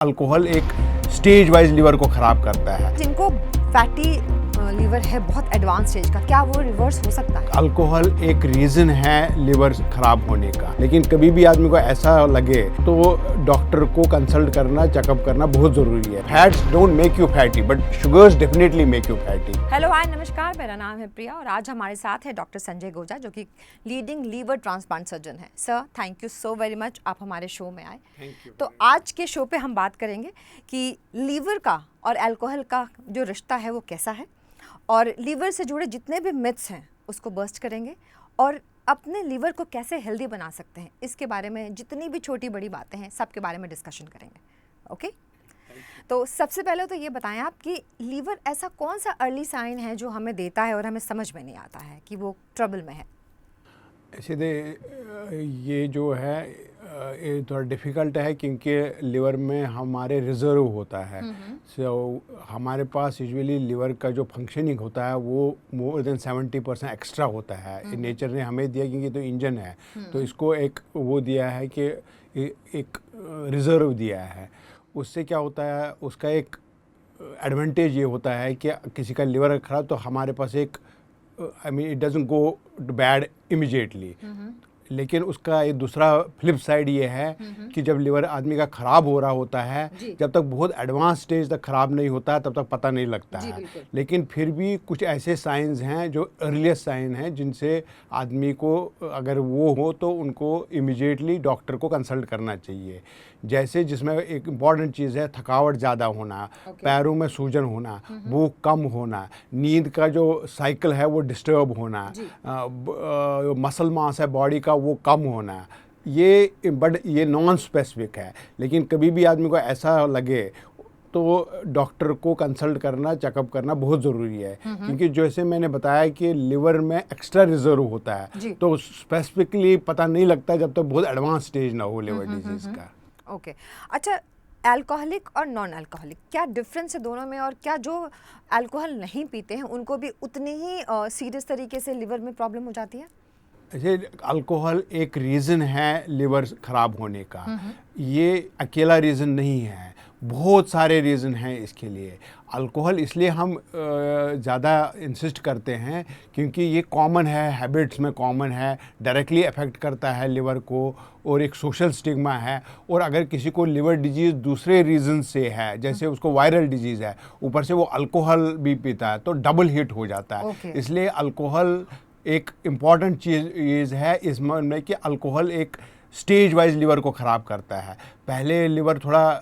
Alcohol एक stage wise liver को खराब करता है। जिनको फैटी लीवर है बहुत एडवांस स्टेज का, क्या वो रिवर्स हो सकता है? अल्कोहल एक रीजन है लिवर खराब होने का, लेकिन कभी भी आदमी को ऐसा लगे तो डॉक्टर को कंसल्ट करना, चेकअप करना बहुत जरूरी है। Fats don't make you fatty but sugars definitely make you fatty. Hello hi नमस्कार, मेरा नाम है प्रिया और आज हमारे साथ है डॉक्टर संजय गोजा जो कि लीडिंग लीवर ट्रांसप्लांट सर्जन है। Sir thank you so very much, आप हमारे शो में आए। तो आज के शो पे हम बात करेंगे कि लीवर का और अल्कोहल का जो रिश्ता है वो कैसा है, और लीवर से जुड़े जितने भी मिथ्स हैं उसको बर्स्ट करेंगे और अपने लीवर को कैसे हेल्दी बना सकते हैं, इसके बारे में जितनी भी छोटी बड़ी बातें हैं सबके बारे में डिस्कशन करेंगे। ओके, तो सबसे पहले तो ये बताएं आप कि लीवर ऐसा कौन सा अर्ली साइन है जो हमें देता है और हमें समझ में नहीं आता है कि वो ट्रबल में है? सीधे ये जो है ये थोड़ा डिफ़िकल्ट है क्योंकि लिवर में हमारे रिज़र्व होता है। सो हमारे पास यूजुअली लिवर का जो फंक्शनिंग होता है वो मोर देन 70% एक्स्ट्रा होता है। नेचर ने हमें दिया क्योंकि तो इंजन है, तो इसको एक वो दिया है कि एक रिज़र्व दिया है। उससे क्या होता है, उसका एक एडवांटेज ये होता है कि किसी का लिवर खराब तो हमारे पास एक I mean it doesn't go bad immediately. लेकिन उसका एक दूसरा फ्लिप साइड ये है कि जब लिवर आदमी का ख़राब हो रहा होता है, जब तक बहुत एडवांस स्टेज तक ख़राब नहीं होता है तब तक पता नहीं लगता है। लेकिन फिर भी कुछ ऐसे साइंस हैं जो अर्लीस्ट साइन हैं जिनसे आदमी को अगर वो हो तो उनको इमीडिएटली डॉक्टर को कंसल्ट करना चाहिए। जैसे जिसमें एक इम्पॉर्टेंट चीज़ है थकावट ज़्यादा होना, पैरों में सूजन होना, भूख कम होना, नींद का जो साइकिल है वो डिस्टर्ब होना, मसल मास है बॉडी का वो कम होना, ये नॉन स्पेसिफिक है। लेकिन कभी भी आदमी को ऐसा लगे तो डॉक्टर को कंसल्ट करना, चेकअप करना बहुत ज़रूरी है। क्योंकि जैसे मैंने बताया कि लिवर में एक्स्ट्रा रिजर्व होता है, तो स्पेसिफिकली पता नहीं लगता जब तक बहुत एडवांस स्टेज ना हो लिवर डिजीज़ का। ओके, अच्छा अल्कोहलिक और नॉन अल्कोहलिक क्या डिफरेंस है दोनों में, और क्या जो अल्कोहल नहीं पीते हैं उनको भी उतनी ही सीरियस तरीके से लिवर में प्रॉब्लम हो जाती है? ऐसे अल्कोहल एक रीज़न है लिवर ख़राब होने का, ये अकेला रीज़न नहीं है, बहुत सारे रीज़न हैं इसके लिए। अल्कोहल इसलिए हम ज़्यादा इंसिस्ट करते हैं क्योंकि ये कॉमन है, हैबिट्स में कॉमन है, डायरेक्टली अफेक्ट करता है लिवर को, और एक सोशल स्टिग्मा है। और अगर किसी को लिवर डिजीज़ दूसरे रीज़न से है, जैसे उसको वायरल डिजीज़ है, ऊपर से वो अल्कोहल भी पीता है तो डबल हिट हो जाता है। इसलिए अल्कोहल एक इम्पॉर्टेंट चीज़ है इसमें कि अल्कोहल एक स्टेज वाइज लिवर को ख़राब करता है। पहले लिवर थोड़ा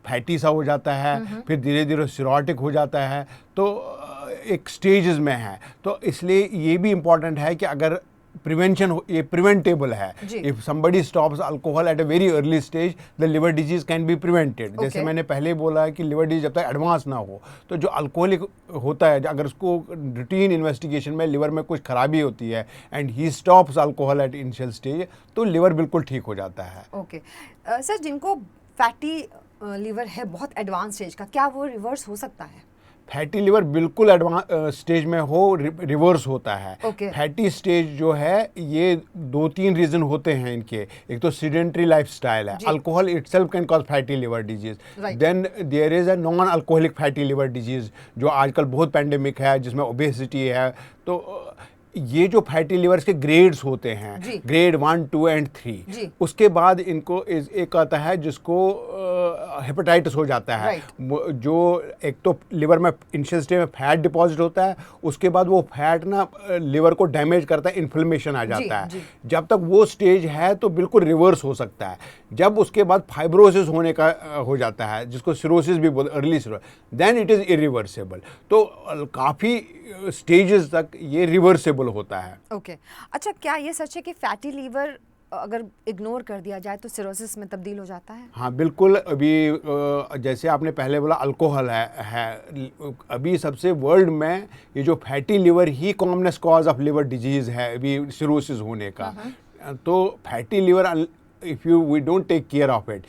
फैटी सा हो जाता है, फिर धीरे धीरे सिरोटिक हो जाता है, तो एक स्टेजेस में है। तो इसलिए ये भी इम्पॉर्टेंट है कि अगर प्रिवेंशन हो, ये प्रिवेंटेबल है। If somebody stops alcohol at a very early stage the liver disease can be prevented. जैसे मैंने पहले बोला है कि लिवर डिजीज जब तक एडवांस ना हो, तो जो अल्कोहलिक होता है अगर उसको रूटीन इन्वेस्टिगेशन में लिवर में कुछ खराबी होती है and he stops alcohol at initial stage, तो लिवर बिल्कुल ठीक हो जाता है। ओके सर, जिनको फैटी लीवर है बहुत एडवांस स्टेज का, क्या वो रिवर्स हो सकता है? फैटी लिवर बिल्कुल एडवांस स्टेज में हो रिवर्स होता है। फैटी स्टेज जो है ये 2-3 रीजन होते हैं इनके। एक तो सीडेंटरी लाइफस्टाइल है, alcohol itself can cause fatty liver disease. Then there is a non alcoholic fatty liver disease जो आजकल बहुत पैंडेमिक है, जिसमें ओबेसिटी है। तो ये जो फैटी लिवर्स के ग्रेड्स होते हैं, ग्रेड 1, 2 एंड 3, उसके बाद इनको एक आता है जिसको हेपेटाइटिस हो जाता है। जो एक तो लिवर में इनिशियल स्टेज में फैट डिपॉजिट होता है, उसके बाद वो फैट ना लिवर को डैमेज करता है, इन्फ्लेमेशन आ जाता है। जब तक वो स्टेज है तो बिल्कुल रिवर्स हो सकता है। जब उसके बाद फाइब्रोसिस होने का हो जाता है, जिसको सिरोसिस भी बोलते, early cirrhosis, then it is irreversible. तो काफ़ी स्टेजेस तक ये रिवर्सेबल होता है। ओके, अच्छा क्या ये सच है कि फैटी लीवर अगर इग्नोर कर दिया जाए तो सिरोसिस में तब्दील हो जाता है? हाँ बिल्कुल। अभी जैसे आपने पहले बोला अल्कोहल है, अभी सबसे वर्ल्ड में ये जो fatty liver he commonest cause of liver disease है अभी सिरोसिस होने का। तो fatty liver if we don't take care of it,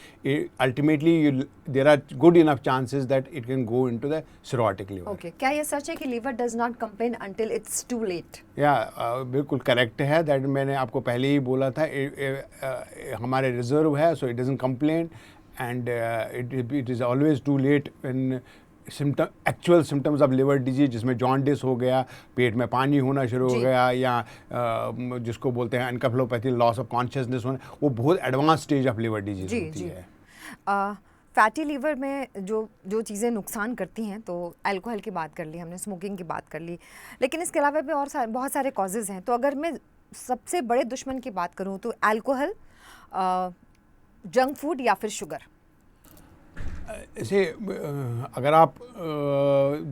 ultimately there are good enough chances that it can go into the cirrhotic liver. Okay, क्या ये सच है कि liver does not complain until it's too late? बिल्कुल correct है। That मैंने आपको पहले ही बोला था, हमारे रिजर्व है, so it doesn't complain and it is always too late when actual symptoms of liver disease, जिसमें जॉन्डिस हो गया, पेट में पानी होना शुरू हो गया, या जिसको बोलते हैं एनकेफेलोपैथी, लॉस ऑफ कॉन्शियसनेस होना, वो बहुत advance stage of liver disease होती है। फैटी लीवर में जो चीज़ें नुकसान करती हैं, तो अल्कोहल की बात कर ली हमने, स्मोकिंग की बात कर ली, लेकिन इसके अलावा भी और बहुत सारे कॉजेज़ हैं। तो अगर मैं सबसे बड़े दुश्मन की बात करूं तो अल्कोहल, जंक फूड या फिर शुगर। ऐसे अगर आप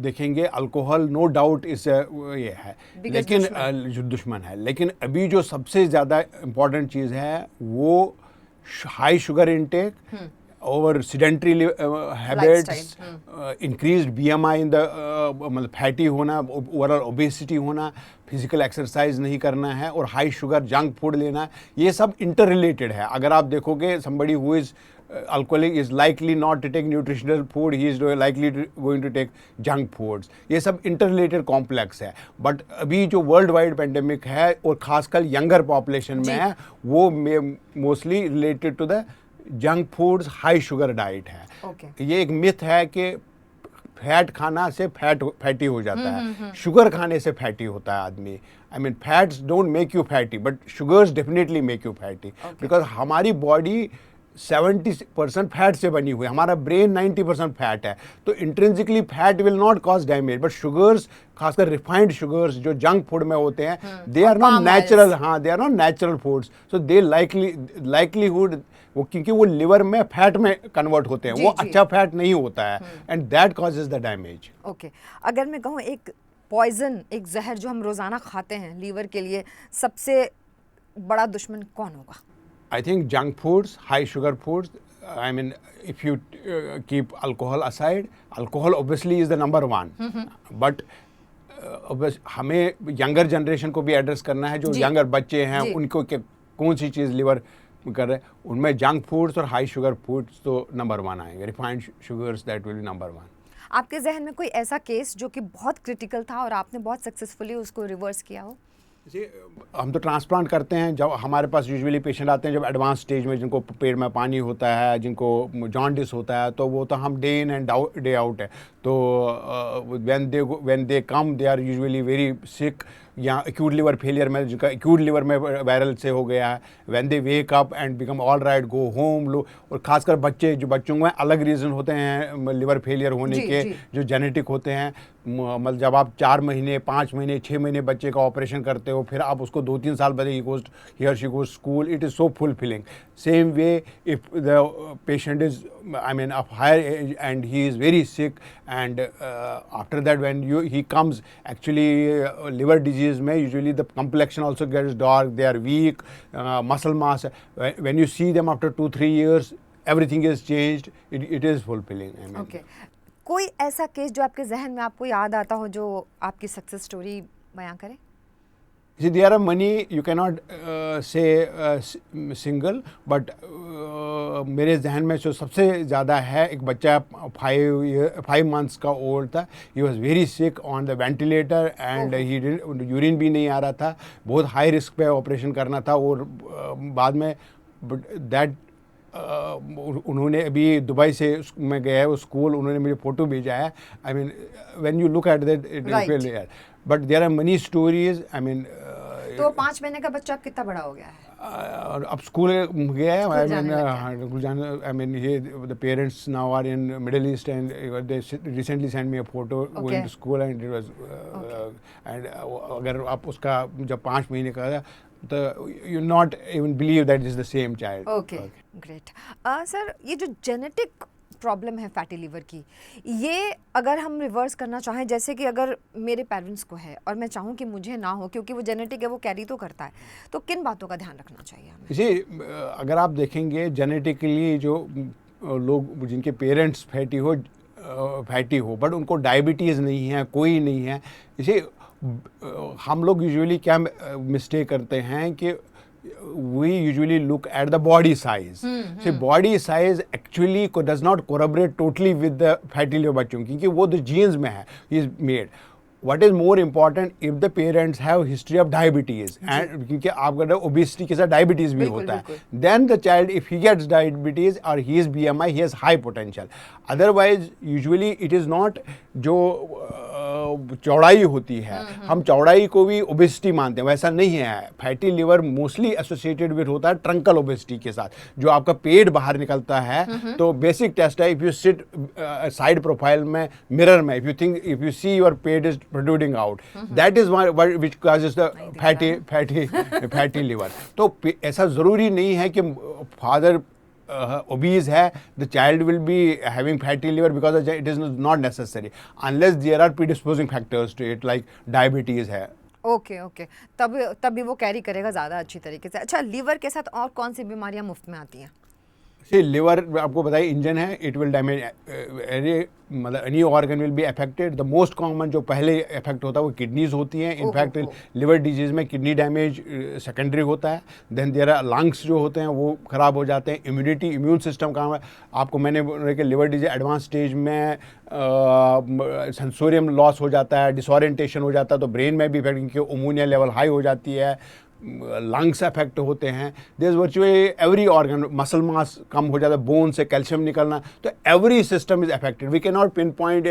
देखेंगे, अल्कोहल नो डाउट इस ये है, लेकिन जो दुश्मन है, लेकिन अभी जो सबसे ज़्यादा इम्पॉर्टेंट चीज़ है वो high sugar intake, over sedentary habits, increased BMI in the मतलब फैटी होना, ओवरऑल ओबेसिटी होना, फिजिकल एक्सरसाइज नहीं करना है, और हाई शुगर जंक फूड लेना, ये सब इंटर रिलेटेड है। अगर आप देखोगे, somebody who is alcoholic is likely not to take nutritional food, he is likely going to take junk foods. ये सब इंटर रिलेटेड कॉम्प्लेक्स है। बट अभी जो वर्ल्ड वाइड पेंडेमिक है और खासकर यंगर पॉपुलेशन में है, वो mostly related to the junk foods, high sugar diet है। ये एक मिथ है कि फैट खाना से फैटी हो जाता है, शुगर खाने से फैटी होता है आदमी। I mean fats don't make you fatty, but sugars definitely make you fatty, because हमारी बॉडी 70% फैट से बनी हुई है, हमारा ब्रेन 90% फैट है, तो intrinsically fat will not cause damage, but sugars, खासकर रिफाइंड शुगर्स जो जंक फूड में होते हैं, दे आर नॉट नेचुरल, हाँ they are not natural foods, so the likelihood वो, क्योंकि वो लिवर में फैट में कन्वर्ट होते हैं, वो अच्छा फैट नहीं होता है, and that causes the damage. Okay, अगर मैं कहूँ एक पॉइजन, एक जहर जो हम रोजाना खाते हैं लीवर के लिए, सबसे बड़ा दुश्मन कौन होगा? I think junk foods, high sugar foods. I mean, if you keep alcohol aside, alcohol obviously is the number one. But हमें यंगर जनरेशन को भी एड्रेस करना है, जो यंगर बच्चे हैं उनको कौन सी चीज़ लिवर कर रहे हैं, उनमें जंक फूड्स और हाई शुगर फूड्स तो नंबर वन आएंगे, refined sugars that will be number one. आपके जहन में कोई ऐसा केस जो कि बहुत क्रिटिकल था और आपने बहुत सक्सेसफुली उसको रिवर्स किया हो? जी, हम तो ट्रांसप्लांट करते हैं। जब हमारे पास यूजुअली पेशेंट आते हैं जब एडवांस स्टेज में, जिनको पेट में पानी होता है, जिनको जॉन्डिस होता है, तो वो तो हम day in and day out है, तो when they come they are usually very sick, या एक्यूट लिवर फेलियर में, जिनका एक्यूट लिवर में वायरल से हो गया है, when they wake up and become all right, go home, लो। और खासकर बच्चे, जो बच्चों में अलग रीज़न होते हैं लिवर फेलियर होने के, जो जेनेटिक होते हैं, मतलब जब आप 4 महीने, 5 महीने, 6 महीने बच्चे का ऑपरेशन करते हो, फिर आप उसको 2-3 साल बाद ही और she goes school, it is so fulfilling. Same way if the patient is, I mean, of higher age and he is very sick, and after that when he comes, actually liver disease में usually the complexion also gets dark, they are weak, muscle mass, when you see them after 2-3 years everything is changed, it is fulfilling, I mean. Okay. कोई ऐसा case जो आपके जहन में आपको याद आता हो, जो आपकी सक्सेस स्टोरी बयां करे? See, there are many, you cannot say single, but मेरे जहन में जो सबसे ज़्यादा है, एक बच्चा 5 months का ओल्ड था, he was very sick on the ventilator and he didn't, urine भी नहीं आ रहा था, बहुत हाई रिस्क पे ऑपरेशन करना था, और बाद में दैट उन्होंने अभी दुबई से में गया है वो स्कूल, उन्होंने मुझे फ़ोटो भेजा है। I mean when you look at that it will, but there are many stories. I mean, तो 5 महीने का बच्चा अब कितना बड़ा हो गया है? और अब स्कूल गया है। आई मीन ये the parents now are in Middle East and they recently send me a photo going to school and it was, and अगर आप उसका जब 5 महीने का, तो you not even believe that is the same child. Okay, great. Sir, ये जो genetic problem है फैटी लीवर की, ये अगर हम रिवर्स करना चाहें, जैसे कि अगर मेरे पेरेंट्स को है और मैं चाहूँ कि मुझे ना हो, क्योंकि वो जेनेटिक है, वो कैरी तो करता है, तो किन बातों का ध्यान रखना चाहिए हमें? जी, अगर आप देखेंगे जेनेटिकली जो लोग जिनके पेरेंट्स फैटी हो बट उनको डायबिटीज़ नहीं है, कोई नहीं है, इसे हम लोग यूजुअली क्या मिस्टेक करते हैं कि we usually look at the body size. So body size actually does not corroborate totally with the fatty liver बच्चों, क्योंकि वो तो genes में है, is made. What is more important if the parents have history of diabetes, and क्योंकि आपका obesity के साथ डायबिटीज भी होता है, then the child if he gets diabetes और he is BMI, he has high potential. Otherwise usually it is not जो चौड़ाई होती है, हम चौड़ाई को भी ओबेसिटी मानते हैं, वैसा नहीं है। Fatty liver mostly associated with होता है ट्रंकल ओबेसिटी के साथ, जो आपका पेट बाहर निकलता है। तो बेसिक टेस्ट है, if you sit side profile में मिरर में, if you see your pet is producing out, that is which causes the fatty liver. तो ऐसा जरूरी नहीं है कि फादर obese है, the child will be having fatty liver, because it is not necessary unless there are predisposing factors to it like diabetes है। Okay तभी वो कैरी करेगा ज़्यादा अच्छी तरीके से। अच्छा, लीवर के साथ और कौन सी बीमारियां मुफ्त में आती हैं? लिवर आपको बताइए इंजन है, इट विल डैमेज मतलब any organ will be affected. The most common जो पहले अफेक्ट होता है वो किडनीज होती हैं। इनफैक्ट लिवर डिजीज में किडनी डैमेज सेकेंडरी होता है। देन देयर आर लंग्स जो होते हैं वो ख़राब हो जाते हैं। इम्यून सिस्टम काम है। आपको मैंने बोला कि लिवर डिजीज एडवांस स्टेज में सेंसोरियम लॉस हो जाता है, डिसोरिएंटेशन हो जाता है, तो ब्रेन में भी इफेक्ट, क्योंकि अमोनिया लेवल हाई हो जाती है, लंग्स अफेक्ट होते हैं। There is virtually every organ, muscle mass कम हो जाता है, बोन से कैल्शियम निकलना, तो every system is affected. We can not pin point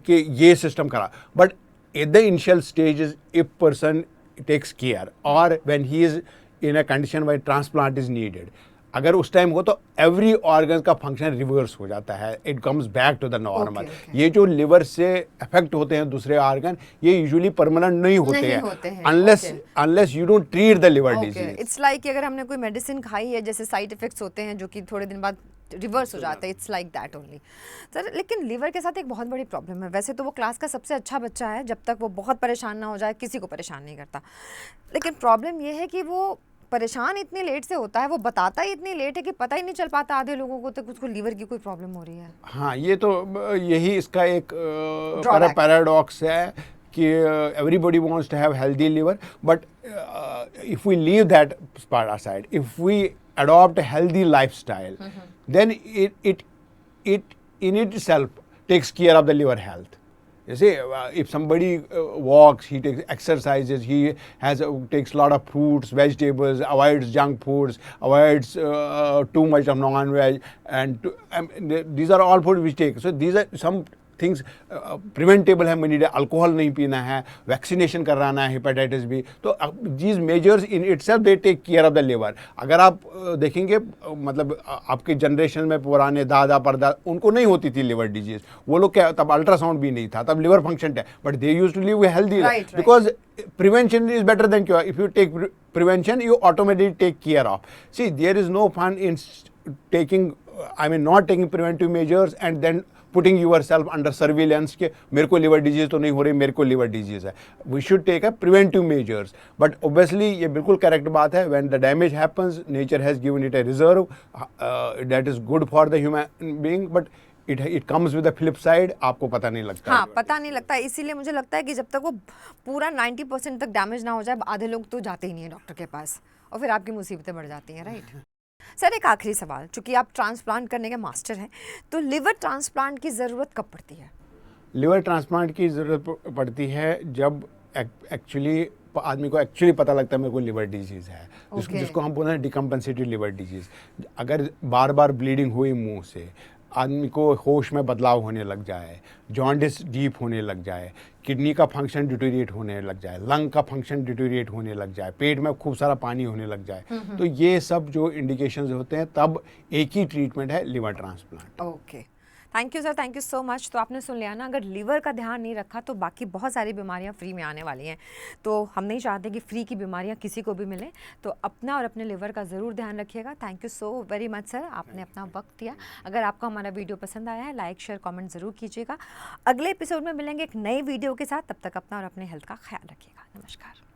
कि ये सिस्टम खराब, but at the initial stages if person takes care और when he is in a condition wise transplant is needed, अगर उस time हो तो एवरी ऑर्गन का function reverse हो जाता है, it comes back to the normal. ये जो लिवर से अफेक्ट होते हैं दूसरे ऑर्गन, ये यूजुअली परमानेंट नहीं होते हैं unless you don't treat the liver disease. It's like अगर हमने कोई मेडिसिन खाई है, जैसे साइड इफेक्ट्स होते हैं जो कि थोड़े दिन बाद रिवर्स हो जाते हैं, it's like that only. Sir, लेकिन लिवर के साथ एक बहुत बड़ी प्रॉब्लम है। वैसे तो वो क्लास का सबसे अच्छा बच्चा है, जब तक वो बहुत परेशान ना हो जाए किसी को परेशान नहीं करता, लेकिन प्रॉब्लम ये है कि वो परेशान इतनी लेट से होता है, वो बताता ही इतनी लेट है कि पता ही नहीं चल पाता आधे लोगों को तक उसको लीवर की कोई प्रॉब्लम हो रही है। हाँ, ये तो यही इसका एक पैराडॉक्स है कि everybody wants to have healthy liver, but if we leave that part aside, if we adopt a healthy lifestyle, then it in itself takes care of the liver health. You see, if somebody walks, he takes exercises, he takes a lot of fruits, vegetables, avoids junk foods, avoids too much of non-veg, and these are all food which take. So these are some things preventable है। मनी अल्कोहल नहीं पीना है, vaccination कराना है, hepatitis B, तो these measures in itself they take care of the liver. अगर आप देखेंगे मतलब आपके जनरेशन में पुराने दादा परदादा, उनको नहीं होती थी लिवर डिजीज, वो लोग क्या, तब अल्ट्रासाउंड भी नहीं था, तब लिवर फंक्शन है, but they used to live healthy because prevention is better than cure. If you take prevention, you automatically take care of. See, there is no fun in not taking preventive measures and then putting yourself under surveillance कि मेरे को liver disease तो नहीं हो रही, मेरे को liver disease है. We should take a preventive measures. But obviously ये बिल्कुल correct बात है. When the damage happens, nature has given it a reserve that is good for the human being, but it comes with a flip side. आपको पता नहीं लगता। हाँ, पता नहीं लगता। इसीलिए मुझे लगता है कि जब तक वो पूरा 90% तक डैमेज ना हो जाए, आधे लोग तो जाते ही नहीं है डॉक्टर के पास, और फिर आपकी मुसीबतें बढ़ जाती हैं, राइट? सर, एक आखिरी सवाल, चूंकि आप ट्रांसप्लांट करने के मास्टर हैं, तो लिवर ट्रांसप्लांट की ज़रूरत कब पड़ती है? लिवर ट्रांसप्लांट की ज़रूरत पड़ती है जब एक्चुअली आदमी को एक्चुअली पता लगता है मेरे को लिवर डिजीज़ है, जिसको हम बोलते हैं डिकम्पेंसेटेड लिवर डिजीज़। अगर बार बार ब्लीडिंग हुई मुंह से, आदमी को होश में बदलाव होने लग जाए, जॉन्डिस डीप होने लग जाए, किडनी का फंक्शन डिटोरिएट होने लग जाए, लंग का फंक्शन डिटोरिएट होने लग जाए, पेट में खूब सारा पानी होने लग जाए, तो ये सब जो इंडिकेशंस होते हैं, तब एक ही ट्रीटमेंट है, liver transplant. Okay, thank you sir, thank you so much. तो आपने सुन लिया ना, अगर लीवर का ध्यान नहीं रखा तो बाकी बहुत सारी बीमारियां फ्री में आने वाली हैं। तो हम नहीं चाहते कि फ्री की बीमारियां किसी को भी मिलें, तो अपना और अपने लिवर का ज़रूर ध्यान रखिएगा। Thank you so very much sir, आपने अपना वक्त दिया। अगर आपको हमारा वीडियो पसंद आया है, लाइक शेयर कमेंट ज़रूर कीजिएगा। अगले एपिसोड में मिलेंगे एक नई वीडियो के साथ, तब तक अपना और अपने हेल्थ का ख्याल रखिएगा। नमस्कार।